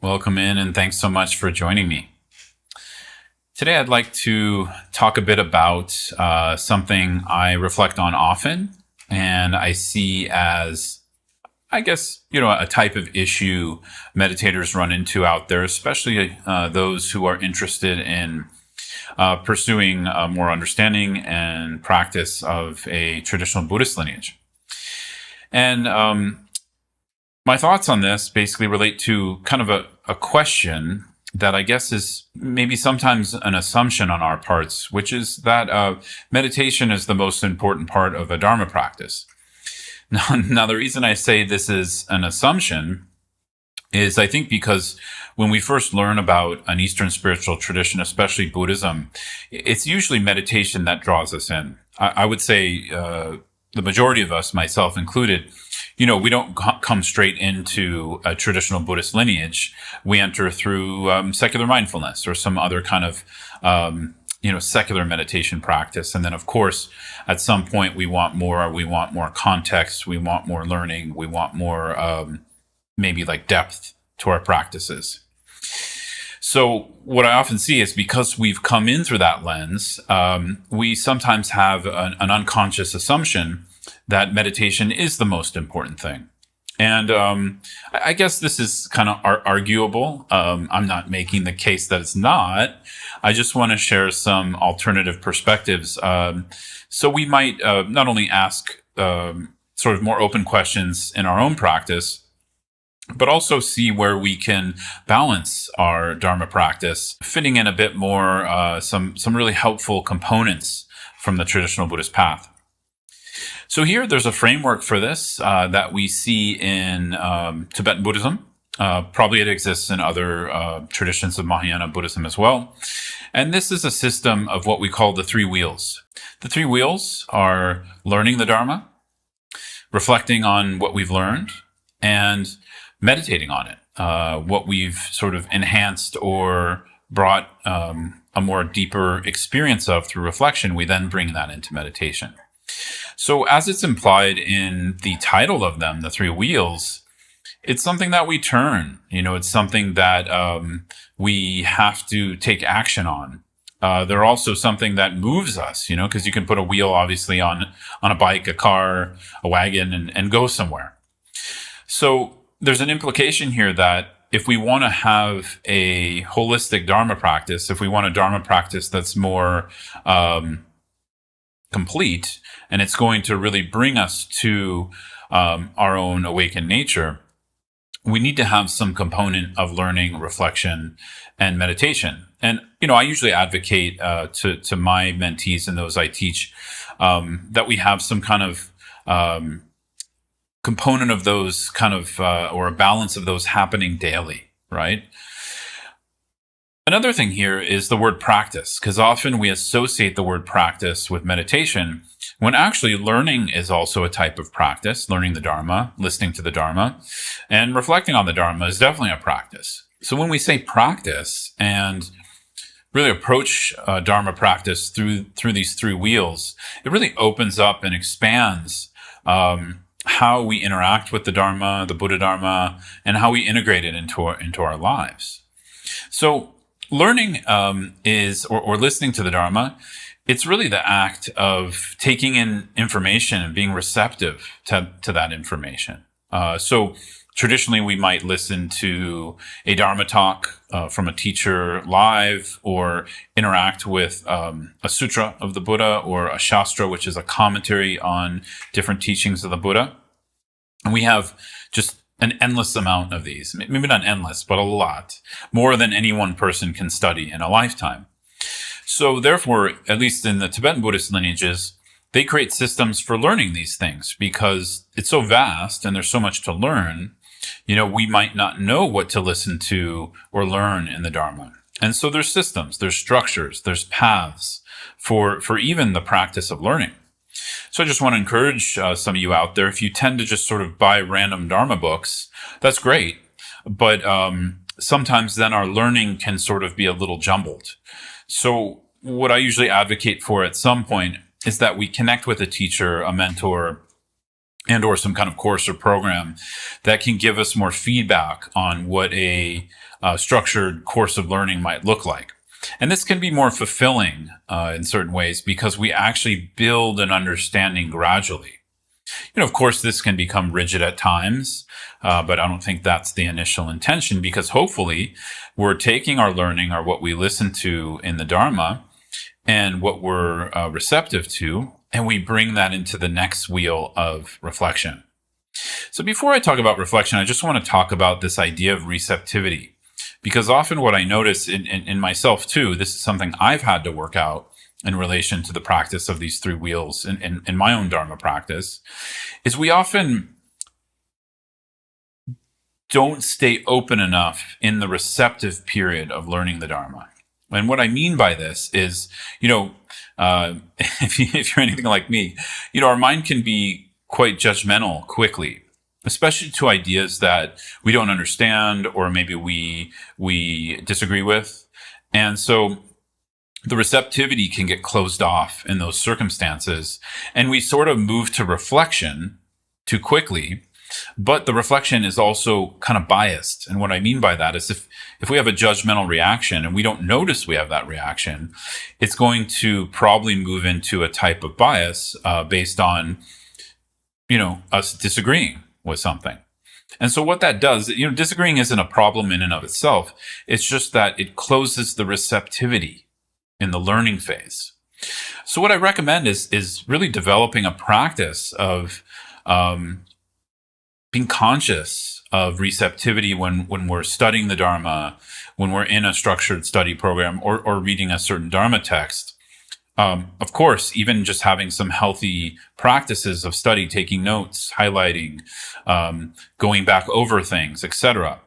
Welcome in, and thanks so much for joining me. Today, I'd like to talk a bit about something I reflect on often, and I see as, I guess, a type of issue meditators run into out there, especially those who are interested in pursuing more understanding and practice of a traditional Buddhist lineage. And my thoughts on this basically relate to kind of a question that I guess is maybe sometimes an assumption on our parts, which is that meditation is the most important part of a Dharma practice. Now, the reason I say this is an assumption is I think because when we first learn about an Eastern spiritual tradition, especially Buddhism, it's usually meditation that draws us in. I would say the majority of us, myself included, we don't come straight into a traditional Buddhist lineage. We enter through secular mindfulness or some other kind of, secular meditation practice. And then, of course, at some point, we want more context, we want more learning, we want more maybe like depth to our practices. So what I often see is because we've come in through that lens, we sometimes have an unconscious assumption that meditation is the most important thing. And I guess this is kind of arguable. I'm not making the case that it's not. I just want to share some alternative perspectives. So we might not only ask sort of more open questions in our own practice, but also see where we can balance our Dharma practice, fitting in a bit more some really helpful components from the traditional Buddhist path. So here, there's a framework for this that we see in Tibetan Buddhism. Probably it exists in other traditions of Mahayana Buddhism as well. And this is a system of what we call the three wheels. The three wheels are learning the Dharma, reflecting on what we've learned, and meditating on it, what we've sort of enhanced or brought a more deeper experience of through reflection. We then bring that into meditation. So as it's implied in the title of them, the three wheels, it's something that we turn, it's something that we have to take action on. They're also something that moves us, because you can put a wheel obviously on a bike, a car, a wagon, and go somewhere. So there's an implication here that if we want to have a holistic Dharma practice, if we want a Dharma practice that's more complete, and it's going to really bring us to our own awakened nature, we need to have some component of learning, reflection, and meditation. And, I usually advocate to my mentees and those I teach that we have some kind of component of those kind of, or a balance of those happening daily, right? Another thing here is the word practice, because often we associate the word practice with meditation, when actually learning is also a type of practice. Learning the Dharma, listening to the Dharma, and reflecting on the Dharma is definitely a practice. So when we say practice and really approach Dharma practice through these three wheels, it really opens up and expands how we interact with the Dharma, the Buddha Dharma, and how we integrate it into our lives. So learning is, or listening to the Dharma, it's really the act of taking in information and being receptive to that information. So traditionally, we might listen to a Dharma talk from a teacher live, or interact with a sutra of the Buddha, or a shastra, which is a commentary on different teachings of the Buddha. And we have just an endless amount of these. Maybe not endless, but a lot. More than any one person can study in a lifetime. So therefore, at least in the Tibetan Buddhist lineages, they create systems for learning these things because it's so vast and there's so much to learn. We might not know what to listen to or learn in the Dharma. And so there's systems, there's structures, there's paths for even the practice of learning. So I just want to encourage some of you out there, if you tend to just sort of buy random Dharma books, that's great. But sometimes then our learning can sort of be a little jumbled. So what I usually advocate for at some point is that we connect with a teacher, a mentor, and or some kind of course or program that can give us more feedback on what a structured course of learning might look like. And this can be more fulfilling in certain ways because we actually build an understanding gradually. Of course, this can become rigid at times, but I don't think that's the initial intention, because hopefully we're taking our learning, or what we listen to in the Dharma, and what we're receptive to, and we bring that into the next wheel of reflection. So before I talk about reflection, I just want to talk about this idea of receptivity, because often what I notice in myself too, this is something I've had to work out in relation to the practice of these three wheels in my own Dharma practice, is we often don't stay open enough in the receptive period of learning the Dharma. And what I mean by this is, if you're anything like me, our mind can be quite judgmental quickly, especially to ideas that we don't understand or maybe we disagree with. And so the receptivity can get closed off in those circumstances, and we sort of move to reflection too quickly. But the reflection is also kind of biased. And what I mean by that is if we have a judgmental reaction and we don't notice we have that reaction, it's going to probably move into a type of bias based on, us disagreeing with something. And so what that does, disagreeing isn't a problem in and of itself. It's just that it closes the receptivity in the learning phase. So what I recommend is really developing a practice of being conscious of receptivity when we're studying the Dharma, when we're in a structured study program or reading a certain Dharma text. Of course, even just having some healthy practices of study, taking notes, highlighting, going back over things, etc.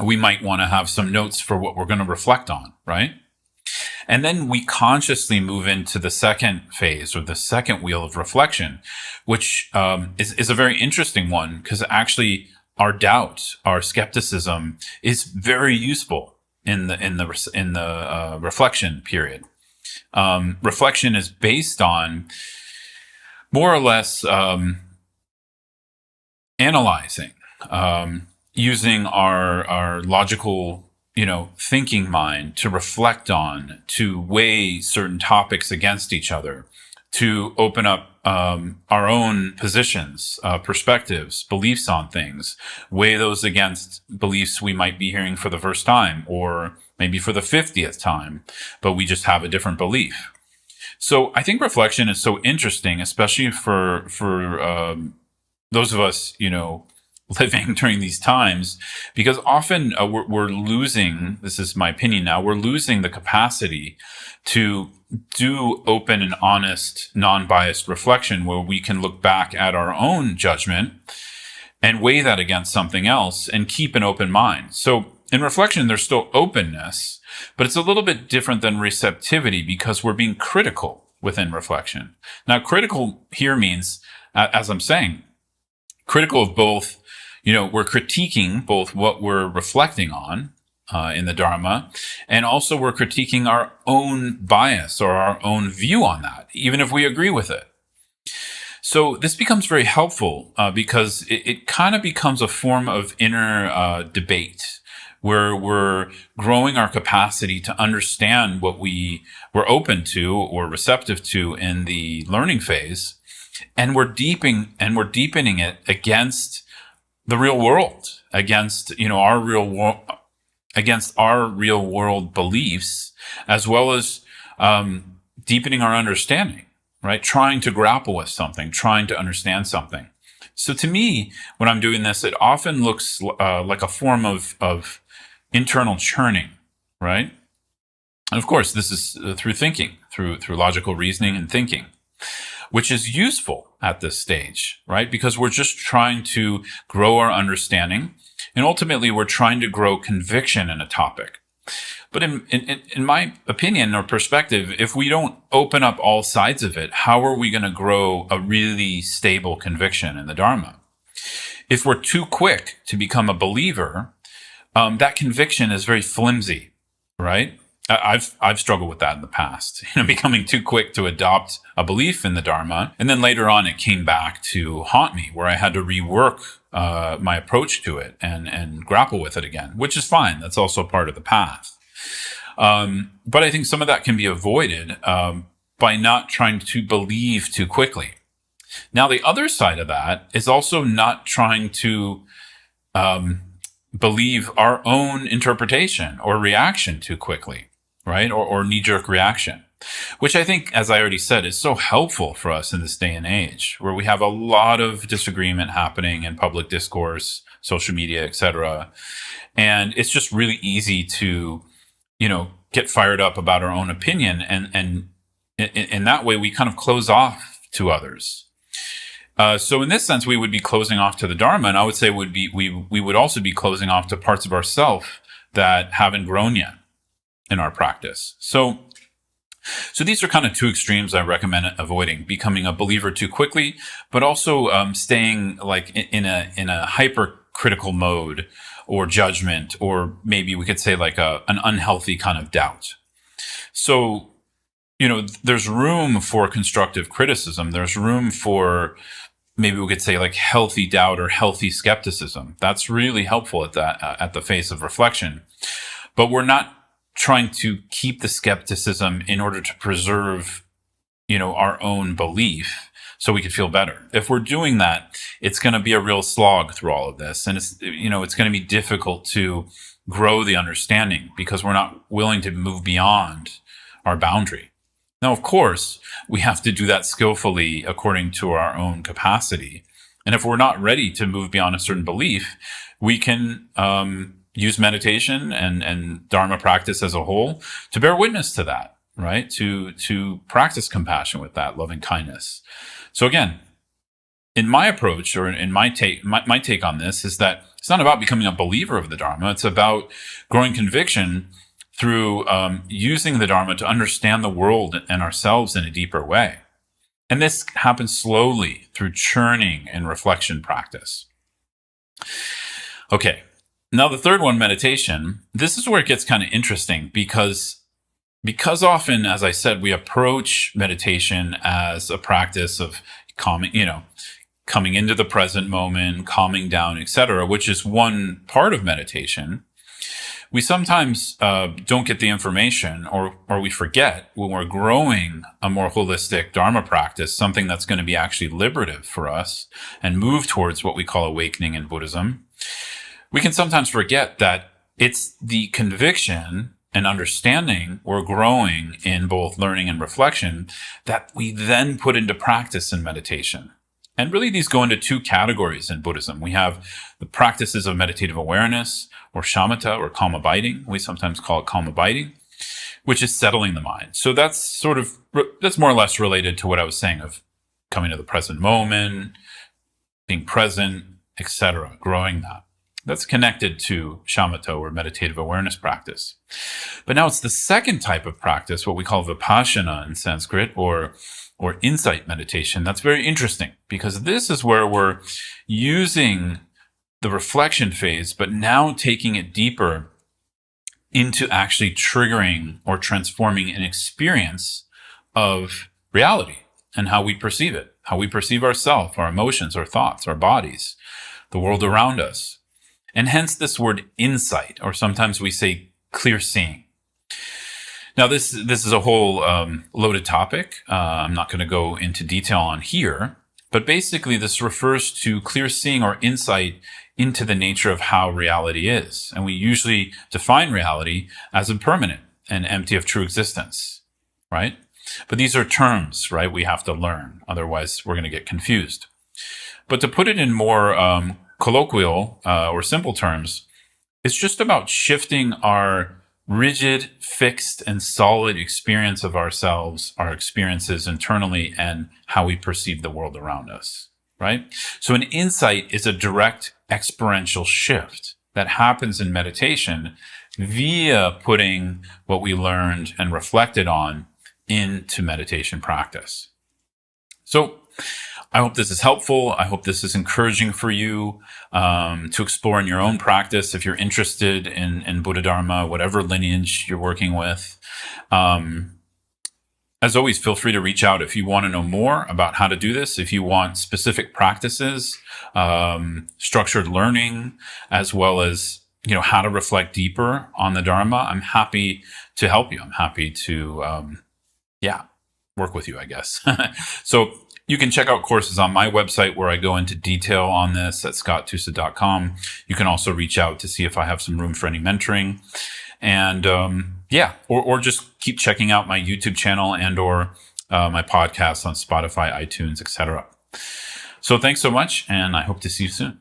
We might want to have some notes for what we're going to reflect on, right? And then we consciously move into the second phase, or the second wheel of reflection, which is a very interesting one, because actually our doubt, our skepticism, is very useful in the reflection period. Reflection is based on more or less analyzing, using our logical thinking mind to reflect on, to weigh certain topics against each other, to open up our own positions, perspectives, beliefs on things, weigh those against beliefs we might be hearing for the first time, or maybe for the 50th time, but we just have a different belief. So I think reflection is so interesting, especially for those of us, living during these times, because often we're losing, this is my opinion now, we're losing the capacity to do open and honest, non-biased reflection where we can look back at our own judgment and weigh that against something else and keep an open mind. So in reflection, there's still openness, but it's a little bit different than receptivity because we're being critical within reflection. Now, critical here means, as I'm saying, critical of both. We're critiquing both what we're reflecting on in the Dharma, and also we're critiquing our own bias or our own view on that, even if we agree with it. So this becomes very helpful because it kind of becomes a form of inner debate, where we're growing our capacity to understand what we're open to or receptive to in the learning phase, and we're deepening it against the real world, against our real world beliefs, as well as deepening our understanding, right? Trying to grapple with something, trying to understand something. So to me, when I'm doing this, it often looks like a form of internal churning, right? And of course, this is through thinking, through logical reasoning and thinking, which is useful at this stage, right? Because we're just trying to grow our understanding, and ultimately we're trying to grow conviction in a topic. But in my opinion or perspective, if we don't open up all sides of it, how are we going to grow a really stable conviction in the Dharma? If we're too quick to become a believer, that conviction is very flimsy, right? I've struggled with that in the past, becoming too quick to adopt a belief in the Dharma. And then later on, it came back to haunt me where I had to rework my approach to it and grapple with it again, which is fine. That's also part of the path. But I think some of that can be avoided by not trying to believe too quickly. Now, the other side of that is also not trying to believe our own interpretation or reaction too quickly, right? Or knee-jerk reaction, which I think, as I already said, is so helpful for us in this day and age where we have a lot of disagreement happening in public discourse, social media, etc. And it's just really easy to, get fired up about our own opinion. And in that way, we kind of close off to others. So in this sense, we would be closing off to the Dharma, and I would say we would also be closing off to parts of ourself that haven't grown yet in our practice. So these are kind of two extremes I recommend avoiding: becoming a believer too quickly, but also staying like in a hypercritical mode or judgment, or maybe we could say like an unhealthy kind of doubt. So there's room for constructive criticism. There's room for, maybe we could say, like healthy doubt or healthy skepticism. That's really helpful at the face of reflection. But we're not trying to keep the skepticism in order to preserve, our own belief so we could feel better. If we're doing that, it's going to be a real slog through all of this. And it's going to be difficult to grow the understanding because we're not willing to move beyond our boundary. Now, of course, we have to do that skillfully according to our own capacity. And if we're not ready to move beyond a certain belief, we can use meditation and Dharma practice as a whole to bear witness to that, right? To practice compassion with that, loving kindness. So again, in my approach, or in my take on this is that it's not about becoming a believer of the Dharma. It's about growing conviction through using the Dharma to understand the world and ourselves in a deeper way. And this happens slowly through churning and reflection practice. Okay, now the third one, meditation. This is where it gets kind of interesting because often, as I said, we approach meditation as a practice of calming, coming into the present moment, calming down, etc., which is one part of meditation. We sometimes don't get the information, or we forget when we're growing a more holistic Dharma practice, something that's going to be actually liberative for us and move towards what we call awakening in Buddhism. We can sometimes forget that it's the conviction and understanding we're growing in both learning and reflection that we then put into practice in meditation. And really, these go into two categories in Buddhism. We have the practices of meditative awareness, or shamatha, or calm abiding. We sometimes call it calm abiding, which is settling the mind. So that's more or less related to what I was saying of coming to the present moment, being present, etc., growing that. That's connected to shamatha, or meditative awareness practice. But now it's the second type of practice, what we call vipassana in Sanskrit, or insight meditation. That's very interesting because this is where we're using the reflection phase, but now taking it deeper into actually triggering or transforming an experience of reality and how we perceive it, how we perceive ourselves, our emotions, our thoughts, our bodies, the world around us. And hence this word insight, or sometimes we say clear seeing. Now, this is a whole loaded topic. I'm not going to go into detail on here, but basically this refers to clear seeing or insight into the nature of how reality is. And we usually define reality as impermanent and empty of true existence, right? But these are terms, right, we have to learn. Otherwise, we're going to get confused. But to put it in more colloquial or simple terms, it's just about shifting our rigid, fixed, and solid experience of ourselves, our experiences internally, and how we perceive the world around us, right? So an insight is a direct experiential shift that happens in meditation via putting what we learned and reflected on into meditation practice. So I hope this is helpful. I hope this is encouraging for you to explore in your own practice if you're interested in Buddha Dharma, whatever lineage you're working with. As always, feel free to reach out if you want to know more about how to do this, if you want specific practices, structured learning, as well as how to reflect deeper on the Dharma. I'm happy to help you. I'm happy to work with you, I guess. So you can check out courses on my website where I go into detail on this at scotttusa.com. You can also reach out to see if I have some room for any mentoring. And or just keep checking out my YouTube channel and or my podcasts on Spotify, iTunes, etc. So thanks so much, and I hope to see you soon.